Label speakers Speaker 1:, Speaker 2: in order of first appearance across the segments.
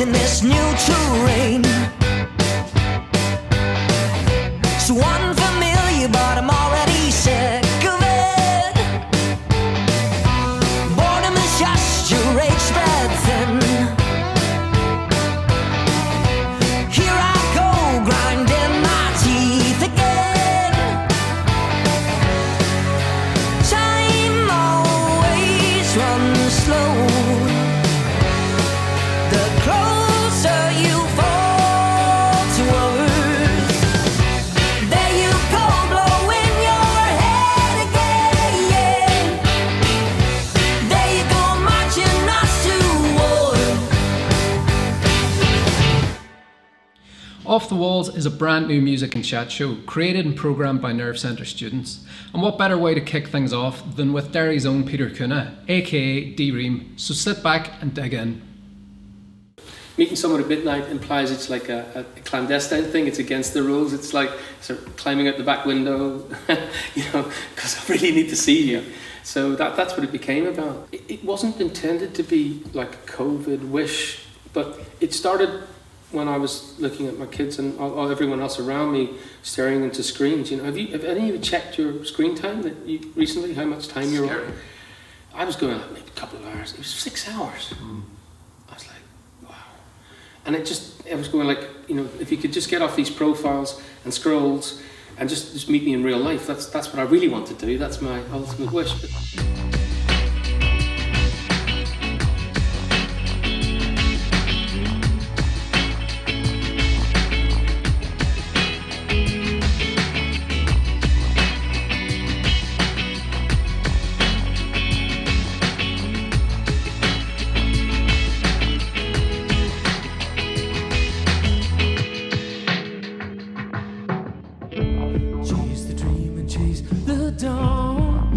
Speaker 1: in this new terrain. So unfamiliar, but I'm already sick of it. Boredom is just your rage spread thin. Here I go, grinding my teeth again. Time always runs slow. The closer you fall to earth, there you go, blowing your head again. There you go, marching us to war.
Speaker 2: Off the Walls is a brand new music and chat show created and programmed by Nerve Centre students. And what better way to kick things off than with Derry's own Peter Kuna, aka Ream. So sit back and dig in.
Speaker 3: Meeting someone at midnight implies it's like a clandestine thing. It's against the rules. It's like sort of climbing out the back window, because I really need to see you. So that's what it became about. It wasn't intended to be like a COVID wish, but it started when I was looking at my kids and everyone else around me staring into screens. Have any of you checked your screen time that you recently? How much time you're on? I was going maybe a couple of hours. It was 6 hours. I was like, wow. And it was going like, if you could just get off these profiles and scrolls and just meet me in real life, that's what I really want to do. That's my ultimate wish.
Speaker 4: Chase the dream and chase the dawn.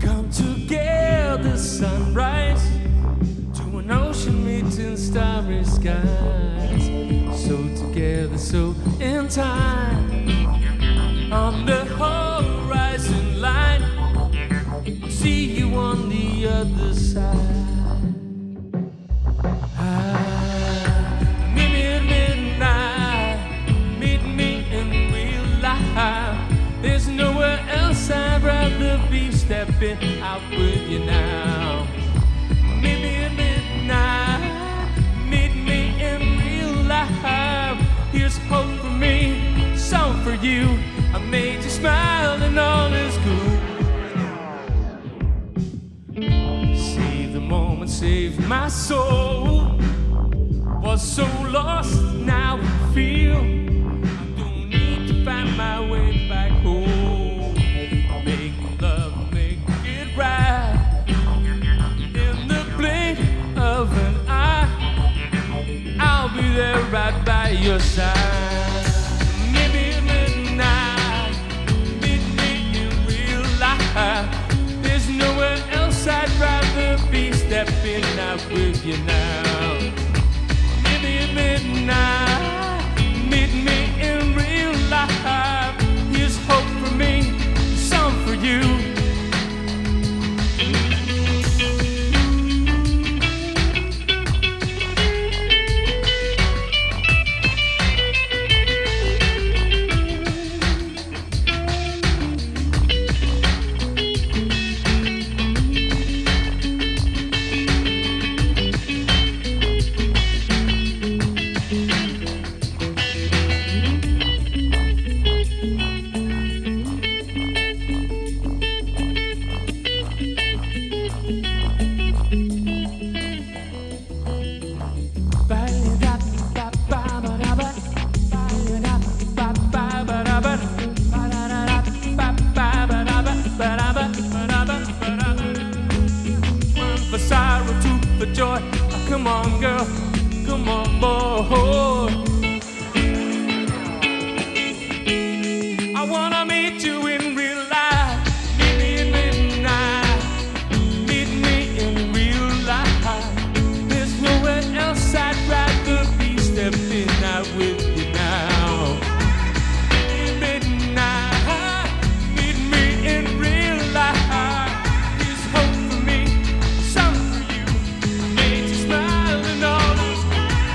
Speaker 4: Come together, sunrise, to an ocean meeting starry skies. So together, so in time, on the horizon line, I'll see you on the other side. Meet me at midnight, meet me in real life. There's nowhere else I'd rather be, stepping out with you now. Meet me at midnight, meet me in real life. Here's hope for me, song for you. I made you smile and all is good. Save the moment, save my soul. Was so lost, now I feel I don't need to find my way back home. Make love, make it right. In the blink of an eye, I'll be there right by your side. Meet me at midnight, meet me in real life. There's nowhere else I'd rather be, stepping out with you now. Meet me at midnight, meet me in real life. Here's hope for me, song for you. One for sorrow, two for joy. Come on, girl, come on, boy. I wanna meet you in real life. Meet me at midnight. Meet me in real life. There's nowhere else I'd rather be, stepping out with you now. Meet me at midnight. Meet me in real life. There's hope for me, some for you. I made you smile and all is good.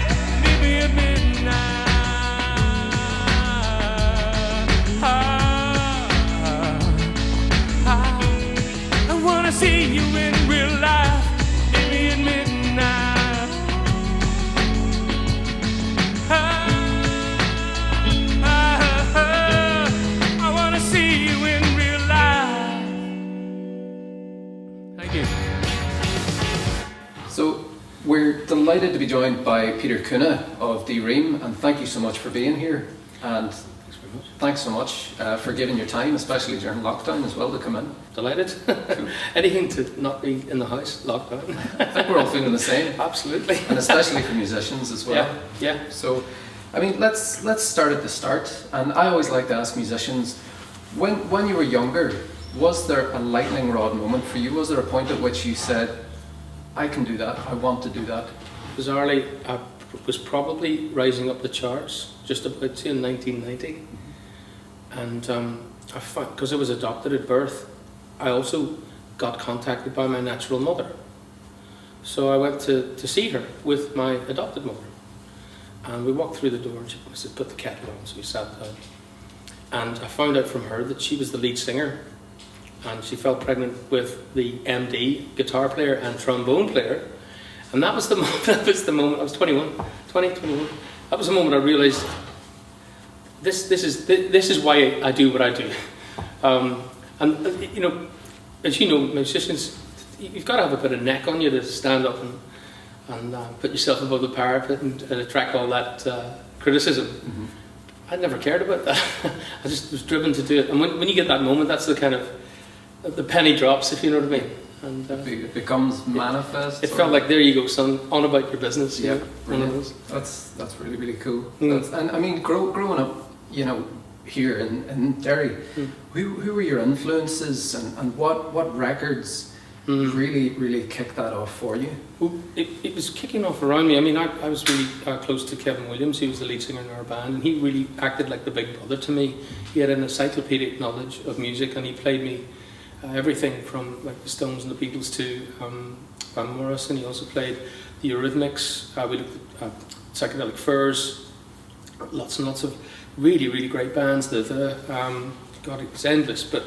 Speaker 2: So we're delighted to be joined by Peter Cunha of Ream, and thank you so much for being here. And thanks so much for giving your time, especially during lockdown as well, to come in.
Speaker 3: Delighted. Anything to not be in the house, lockdown.
Speaker 2: I think we're all feeling the same.
Speaker 3: Absolutely.
Speaker 2: And especially for musicians as well.
Speaker 3: Yeah.
Speaker 2: So, I mean, let's start at the start. And I always like to ask musicians, when you were younger, was there a lightning rod moment for you? Was there a point at which you said, I can do that, I want to do that?
Speaker 3: Bizarrely, I was probably rising up the charts just about in 1990. And I found, because I was adopted at birth, I also got contacted by my natural mother. So I went to see her with my adopted mother. And we walked through the door and she said, put the kettle on, so we sat down. And I found out from her that she was the lead singer. And she fell pregnant with the MD, guitar player and trombone player. And that was the moment, I was 21. That was the moment I realised, this is why I do what I do. And you know, as you know, musicians, you've got to have a bit of neck on you to stand up and put yourself above the parapet and attract all that criticism. Mm-hmm. I never cared about that. I just was driven to do it. And when you get that moment, that's the kind of, the penny drops, if you know what I mean. And
Speaker 2: it becomes manifest.
Speaker 3: It felt like, there you go, son, on about your business.
Speaker 2: Yeah,
Speaker 3: brilliant.
Speaker 2: That's really, really cool. And I mean, growing up, you know, here in Derry, who were your influences and what records really kicked that off for you?
Speaker 3: Well, it was kicking off around me. I mean, I was really close to Kevin Williams. He was the lead singer in our band, and he really acted like the big brother to me. He had an encyclopedic knowledge of music, and he played me everything from like the Stones and the Beatles to Van Morrison. He also played the Eurythmics. We looked at Psychedelic Furs, lots and lots of really, really great bands. God, it was endless. But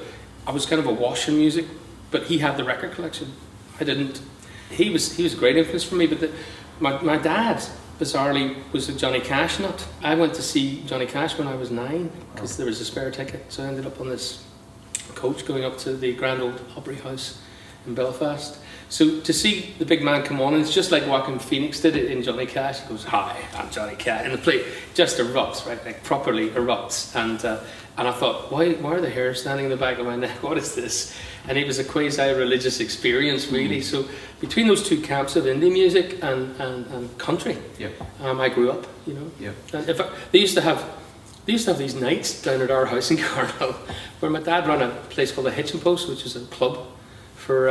Speaker 3: I was kind of awash in music. But he had the record collection. I didn't. He was a great influence for me. But my dad, bizarrely, was a Johnny Cash nut. I went to see Johnny Cash when I was 9 because there was a spare ticket. So I ended up on this coach going up to the Grand Old Opry House in Belfast. So to see the big man come on, and it's just like Joaquin Phoenix did it in Johnny Cash. He goes, "Hi, I'm Johnny Cash," and the play just erupts, right? Like properly erupts. And I thought, why are the hairs standing in the back of my neck? What is this? And it was a quasi-religious experience, really. So between those two camps of indie music and country, I grew up, you know.
Speaker 2: Yeah.
Speaker 3: And they used to have these nights down at our house in Connolly, where my dad ran a place called the Hitching Post, which is a club for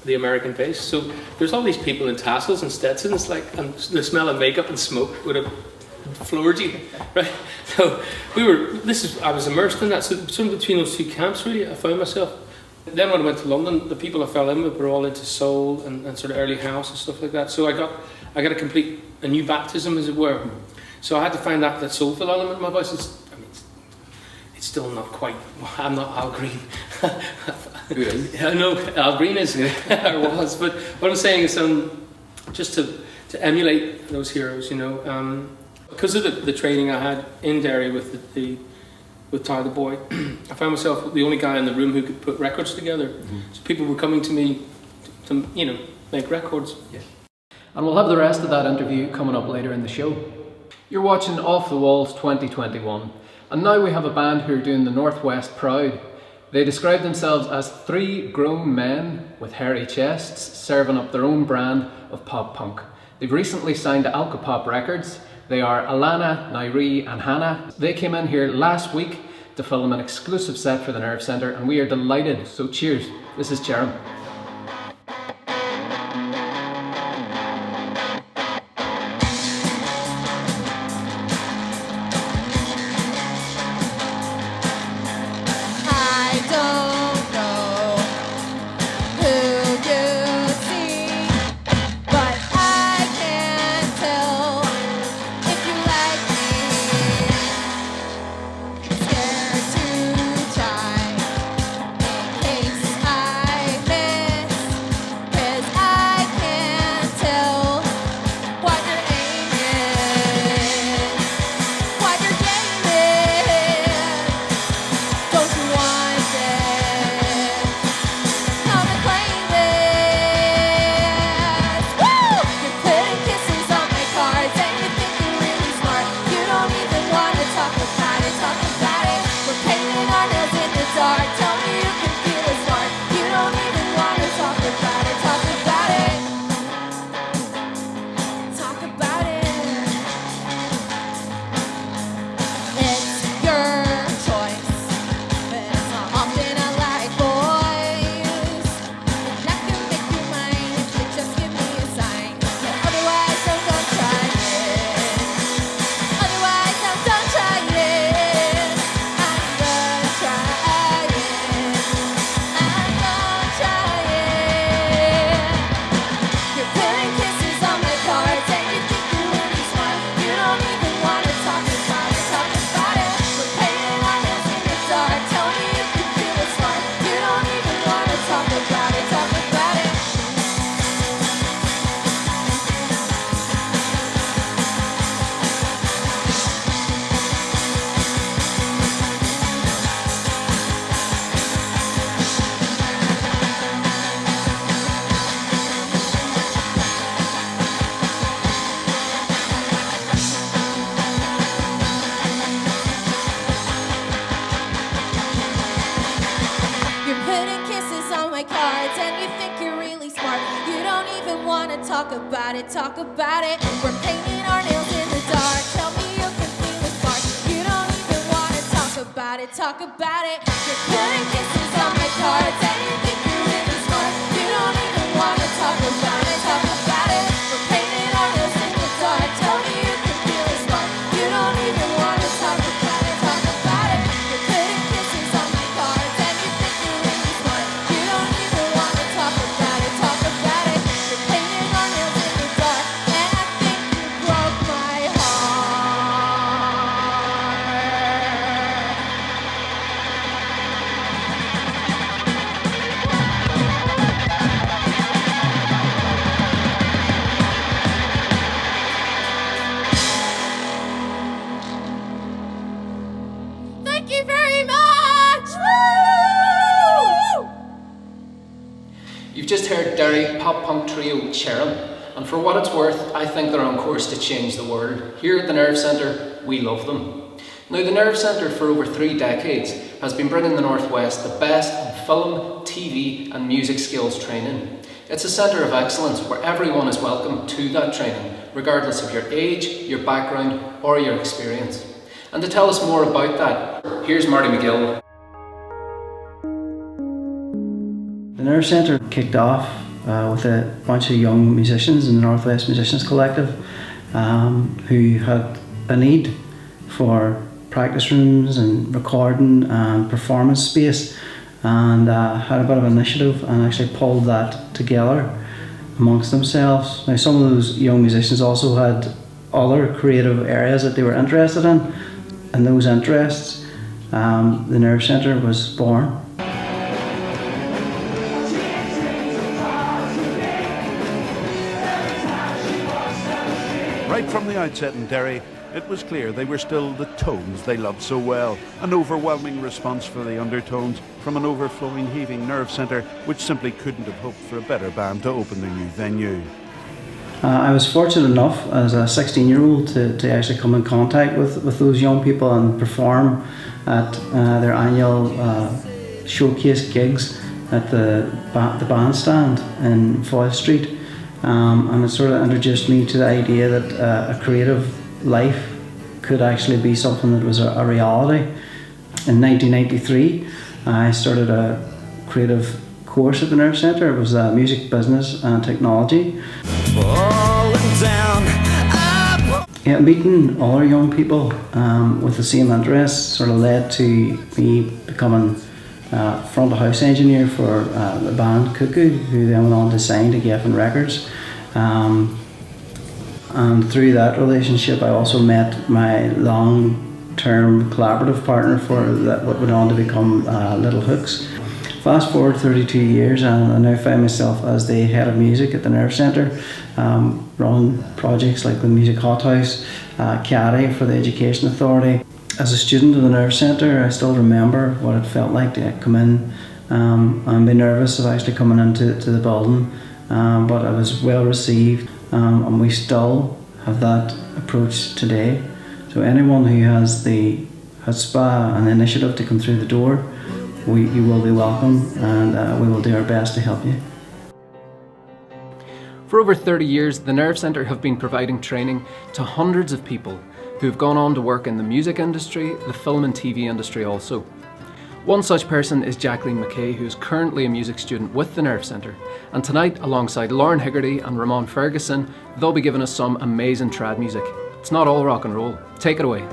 Speaker 3: the American bass. So there's all these people in tassels and Stetsons, like, and the smell of makeup and smoke would have floored you, right? So I was immersed in that. So between those two camps, really, I found myself. Then when I went to London, the people I fell in with were all into soul and sort of early house and stuff like that. So I got a new baptism, as it were. So I had to find that soulful element in my voice. It's still not quite. I'm not Al Green.
Speaker 2: Who is?
Speaker 3: I know Al Green is or was, but what I'm saying is just to emulate those heroes, you know. Because of the training I had in Derry with Ty the Boy, I found myself the only guy in the room who could put records together. Mm-hmm. So people were coming to me to you know, make records.
Speaker 2: Yeah. And we'll have the rest of that interview coming up later in the show. You're watching Off the Walls 2021, and now we have a band who are doing the Northwest proud. They describe themselves as 3 grown men with hairy chests serving up their own brand of pop punk. They've recently signed to Alcopop Records. They are Alana, Nairi and Hannah. They came in here last week to film an exclusive set for the Nerve Centre, and we are delighted. So cheers. This is Cherym.
Speaker 5: Scared to try in case I wanna talk about it, talk about it. We're painting our nails in the dark. Tell me you can feel the spark. You don't even wanna talk about it, talk about it. You're putting kisses on my cards and you think you're really smart. You don't even wanna talk about it, talk about it. We're painting our nails in the dark. Tell me you can feel the spark. You don't even wanna talk about it, talk about it. You're putting kisses on my cards and you think you're really smart. You don't even wanna talk about it, talk about it. You're painting our nails in the dark and I think you broke my heart. Thank you very much! Woo!
Speaker 2: You've just heard Derry pop punk trio Cherym, and for what it's worth, I think they're on course to change the world. Here at the Nerve Centre, we love them. Now, the Nerve Centre for over 3 decades has been bringing the Northwest the best in film, TV and music skills training. It's a centre of excellence where everyone is welcome to that training, regardless of your age, your background or your experience. And to tell us more about that, here's Marty McGill.
Speaker 6: The Nerve Centre kicked off with a bunch of young musicians in the Northwest Musicians Collective who had a need for practice rooms and recording and performance space, and had a bit of initiative and actually pulled that together amongst themselves. Now, some of those young musicians also had other creative areas that they were interested in, and those interests, the Nerve Centre was born.
Speaker 7: Right from the outset in Derry, it was clear they were still the tones they loved so well. An overwhelming response for the undertones from an overflowing, heaving Nerve Centre, which simply couldn't have hoped for a better band to open their new venue.
Speaker 6: I was fortunate enough as a 16-year-old to actually come in contact with those young people and perform at their annual showcase gigs at the bandstand in Foyle Street. And it sort of introduced me to the idea that a creative life could actually be something that was a reality. In 1993, I started a creative course at the Nerve Centre. It was music, business and technology. Yeah, meeting other young people with the same interests sort of led to me becoming front of house engineer for the band Cuckoo, who then went on to sign to Geffen Records. And through that relationship, I also met my long-term collaborative partner for that what went on to become Little Hooks. Fast forward 32 years, and I now find myself as the head of music at the Nerve Centre, run projects like the Music Hothouse, Caddy for the Education Authority. As a student of the Nerve Centre, I still remember what it felt like to come in and be nervous of actually coming into the building, but I was well received, and we still have that approach today. So anyone who has the chutzpah and the initiative to come through the door, you will be welcome, and we will do our best to help you.
Speaker 2: For over 30 years, the Nerve Centre have been providing training to hundreds of people who have gone on to work in the music industry, the film and TV industry also. One such person is Jacqueline McKay, who is currently a music student with the Nerve Centre. And tonight, alongside Lauren Higgerty and Ramon Ferguson, they'll be giving us some amazing trad music. It's not all rock and roll. Take it away.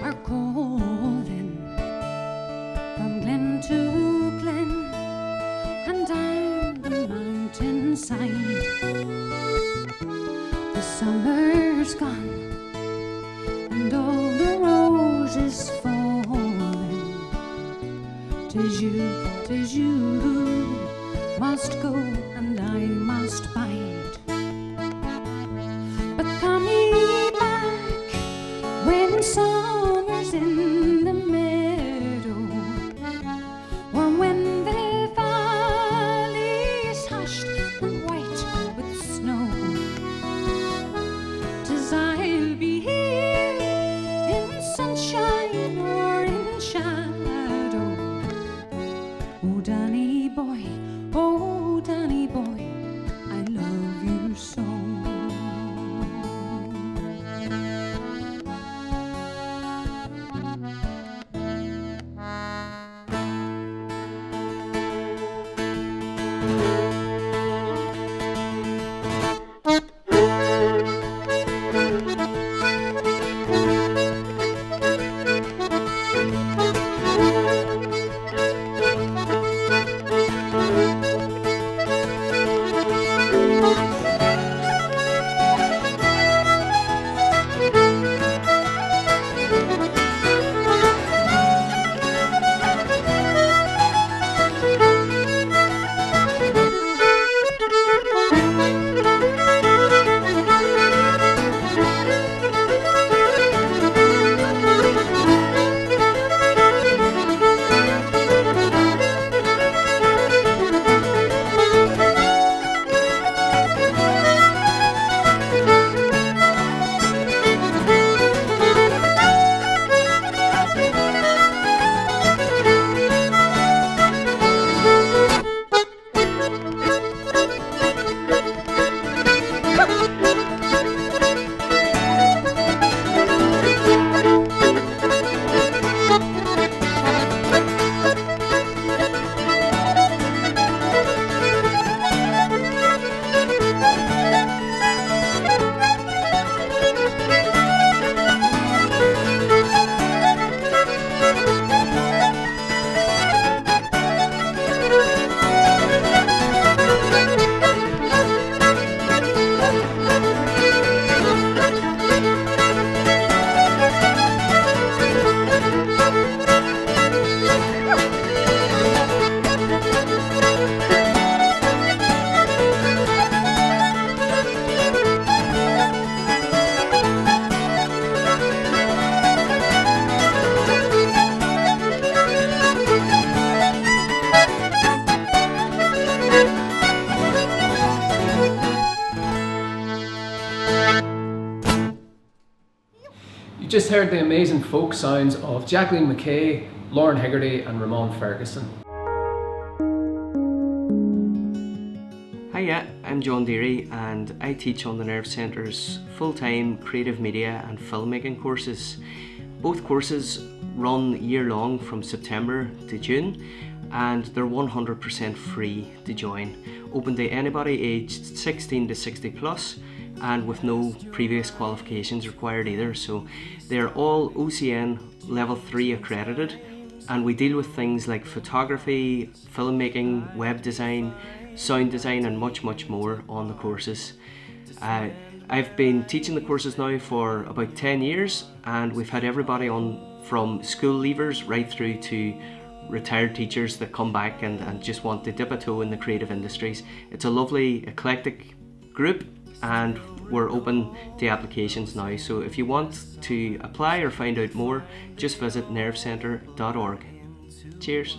Speaker 8: Are calling from glen to glen and down the mountainside. The summer's gone and all the roses falling. 'Tis you who must go and I must bide. But come ye back when summer's in the
Speaker 2: just heard the amazing folk sounds of Jacqueline McKay, Lauren Higgerty and Ramon Ferguson.
Speaker 9: Hiya, I'm John Deary and I teach on the Nerve Centre's full-time creative media and filmmaking courses. Both courses run year-long from September to June and they're 100% free to join. Open to anybody aged 16 to 60 plus and with no previous qualifications required either. So they're all OCN level 3 accredited and we deal with things like photography, filmmaking, web design, sound design and much more on the courses. I've been teaching the courses now for about 10 years and we've had everybody on from school leavers right through to retired teachers that come back and just want to dip a toe in the creative industries. It's a lovely eclectic group and we're open to applications now, so if you want to apply or find out more, just visit nervecentre.org. Cheers.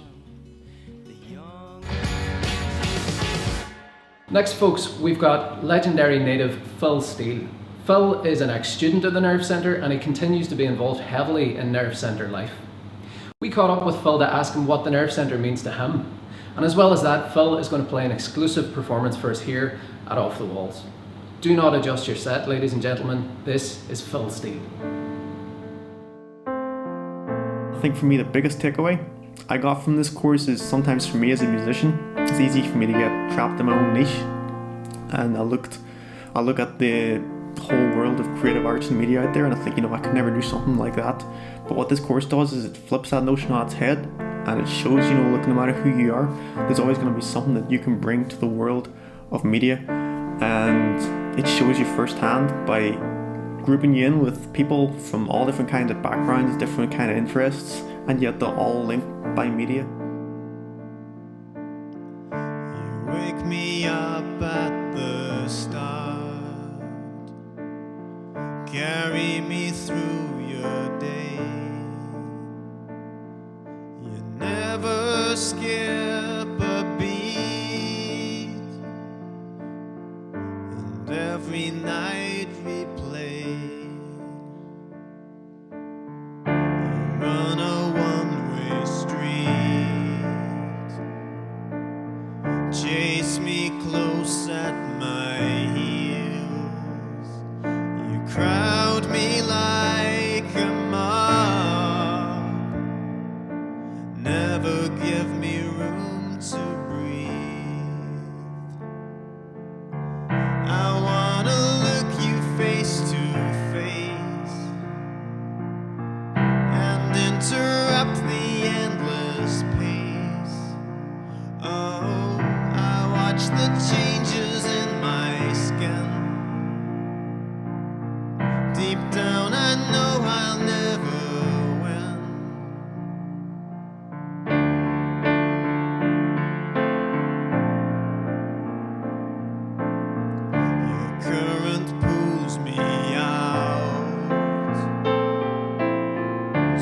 Speaker 2: Next folks, we've got legendary native Phil Steele. Phil is an ex-student of the Nerve Centre and he continues to be involved heavily in Nerve Centre life. We caught up with Phil to ask him what the Nerve Centre means to him. And as well as that, Phil is going to play an exclusive performance for us here at Off the Walls. Do not adjust your set, ladies and gentlemen. This is Phil Steele.
Speaker 10: I think for me the biggest takeaway I got from this course is sometimes for me as a musician, it's easy for me to get trapped in my own niche. And I look at the whole world of creative arts and media out there and I think, I could never do something like that. But what this course does is it flips that notion on its head and it shows, look, no matter who you are, there's always going to be something that you can bring to the world of media. And it shows you firsthand by grouping you in with people from all different kinds of backgrounds, different kind of interests, and yet they're all linked by media.
Speaker 11: You wake me up at the start, carry me through your day. You never skip a beat, and every night we play. You run a one-way street, chase me close at my heels. You crowd me like a mob, never give me room to breathe. I wanna look you face to face and interrupt the endless pace. Oh, I watch the changes in my skin. Deep down I know I'll never win. Your current pulls me out,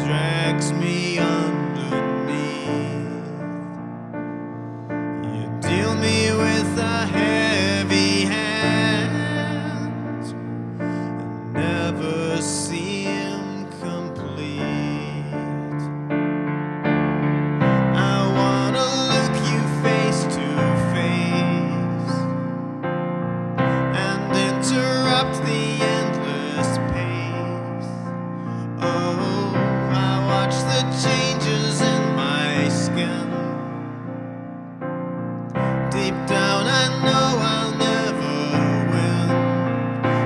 Speaker 11: drags me underneath. You deal me with a heavy hand and never seem complete. I wanna look you face to face and interrupt the endless pace. Oh, I watch the changes in my skin. Deep down I know I'll never win.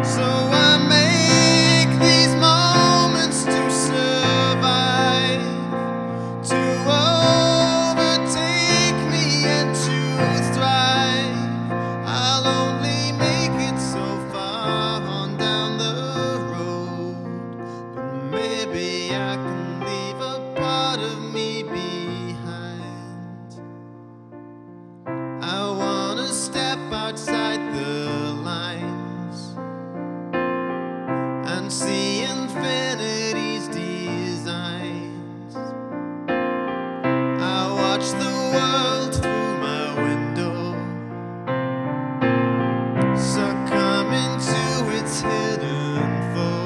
Speaker 11: So I make these moments to survive, to overtake me and to thrive. I'll only make it so far on down the road, but maybe I can leave a part of me behind. I wanna step outside the lines and see infinity's designs. I watch the world through my window, succumb into its hidden foe.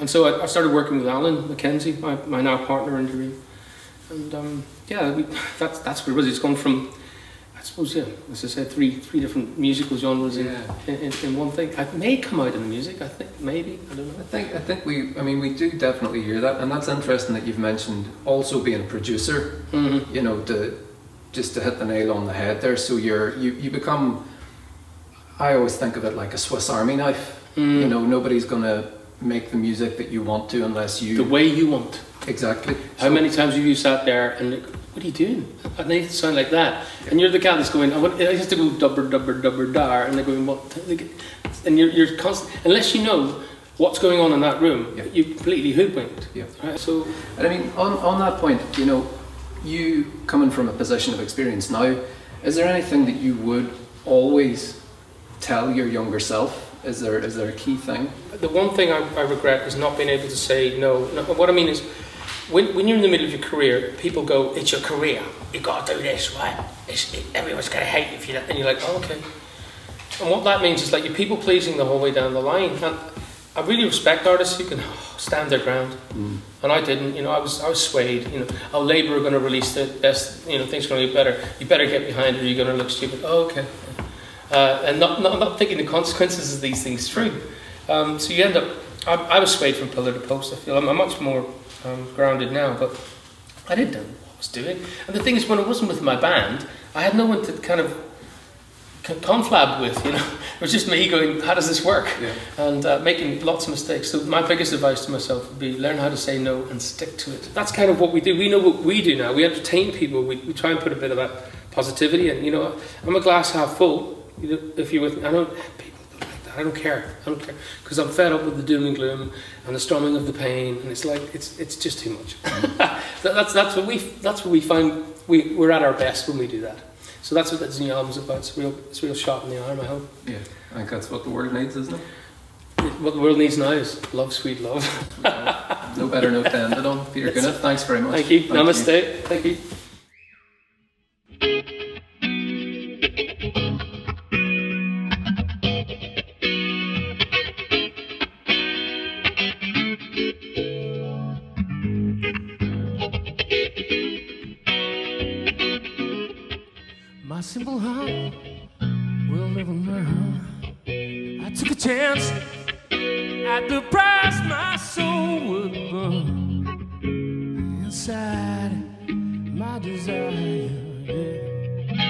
Speaker 3: And so I started working with Alan Mackenzie, my now partner in Ream. And that's what it was. It's gone from, I suppose, as I said, three different musical genres in one thing. It may come out in the music, I think, maybe, I don't know.
Speaker 2: I think we do definitely hear that, and that's interesting that you've mentioned also being a producer, you know, just to hit the nail on the head there. So you become, I always think of it like a Swiss Army knife. You know, nobody's going to make the music that you want to unless you...
Speaker 3: The way you want.
Speaker 2: Exactly.
Speaker 3: How many times have you sat there and like, what are you doing? I need to sound like that. Yeah. And you're the guy that's going, I have to go dubber, dubber, dubber, dar. And they're going, what? And you're constant, unless you know what's going on in that room, you're completely hoodwinked.
Speaker 2: Yeah.
Speaker 3: Right? So,
Speaker 2: and I mean, on that point, you know, you coming from a position of experience now, is there anything that you would always tell your younger self? Is there a key thing?
Speaker 3: The one thing I regret is not being able to say no. What I mean is, when you're in the middle of your career, people go, it's your career, you got to do this, right? Everyone's going to hate you if you don't. And you're like, oh, okay. And what that means is like you're people pleasing the whole way down the line. And I really respect artists who can stand their ground. And I didn't, you know, I was swayed, you know, Labour are going to release the best, you know, things are going to get better. You better get behind it or you're going to look stupid. Oh, okay. And not thinking the consequences of these things through. So you end up, I was swayed from pillar to post, I feel. I'm much more grounded now, but I didn't know what I was doing. And the thing is, when I wasn't with my band, I had no one to kind of conflab with, you know. It was just me going, how does this work? Yeah. And making lots of mistakes. So my biggest advice to myself would be learn how to say no and stick to it. That's kind of what we do. We know what we do now. We entertain people. We try and put a bit of that positivity in. You know, I'm a glass half full. You know, if you're with me, I don't people like that. I don't care because I'm fed up with the doom and gloom and the strumming of the pain, and it's like it's just too much. that's what we find we're at our best when we do that. So that's what this new album's about. It's a real shot in the arm, I hope.
Speaker 2: Yeah, I think that's what the world needs, isn't it?
Speaker 3: What the world needs now is love, sweet love.
Speaker 2: No better note to end it on. Peter Gunnett, thanks very much.
Speaker 3: Thank you. Namaste. Thank you.
Speaker 4: My simple heart will live and learn. I took a chance at the price my soul would burn. Inside my desire, yeah.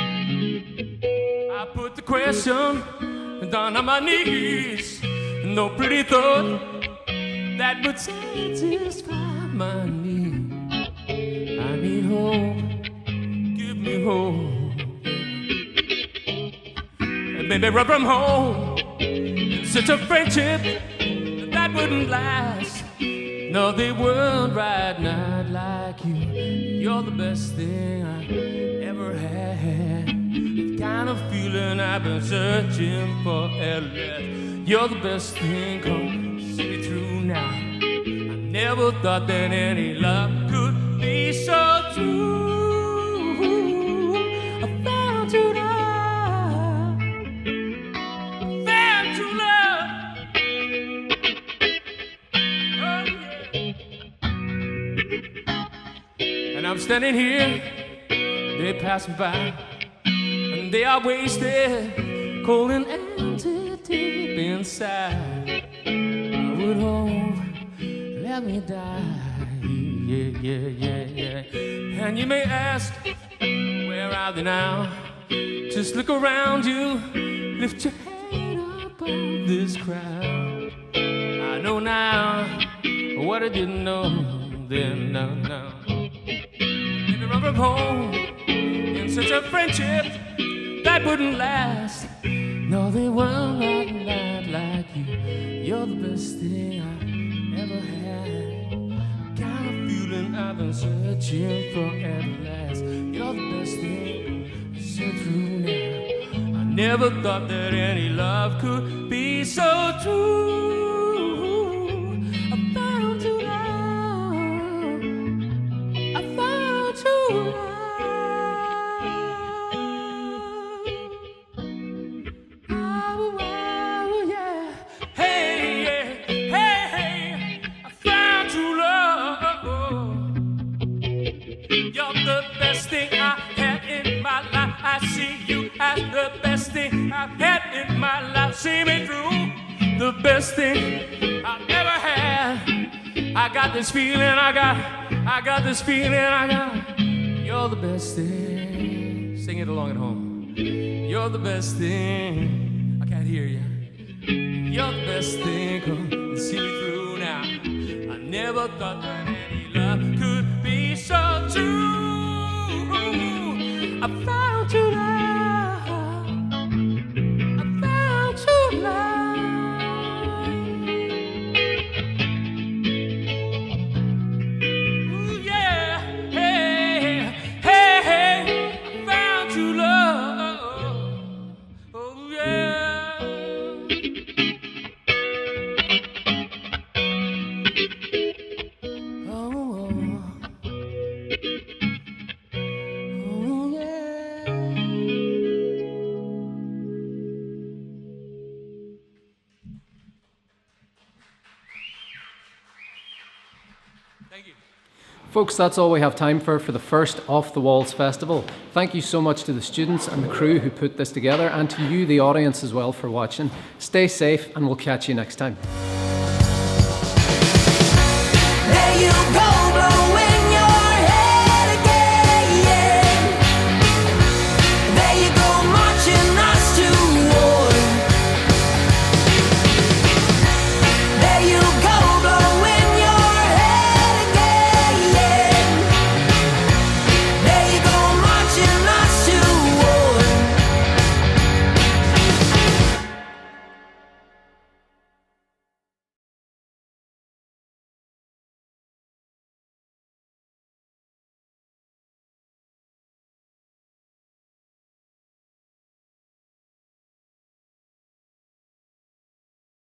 Speaker 4: I put the question down on my knees. No pretty thought that would satisfy my need. I need hope, give me hope. Baby, run from home. Such a friendship that wouldn't last. No, they weren't right, not like you. You're the best thing I ever had. The kind of feeling I've been searching for at last. You're the best thing, come see me through now. I never thought that any love could be so true. I found you now. I'm standing here, they passing by, and they are wasted, cold and empty deep inside. I would hope, let me die, yeah. And you may ask, where are they now? Just look around you, lift your head above this crowd. I know now what I didn't know then, no. Run from home in such a friendship that wouldn't last. No, they were not like you. You're the best thing I ever had. Kind of feeling I've been searching for at last. You're the best thing so true now. I never thought that any love could be so true. I found you now. I found you now. Oh, yeah. Hey, yeah. Hey, I best thing I've ever had. I got this feeling, I got this feeling, you're the best thing. Sing it along at home. You're the best thing. I can't hear you. You're the best thing. Come and see me through now. I never thought that any love could be so true. I found true love. I found true love. Ooh, yeah. Hey, hey, hey. I found true love. Oh, yeah. Thank you.
Speaker 2: Folks, that's all we have time for the first Off the Walls Festival. Thank you so much to the students and the crew who put this together, and to you, the audience, as well, for watching. Stay safe, and we'll catch you next time.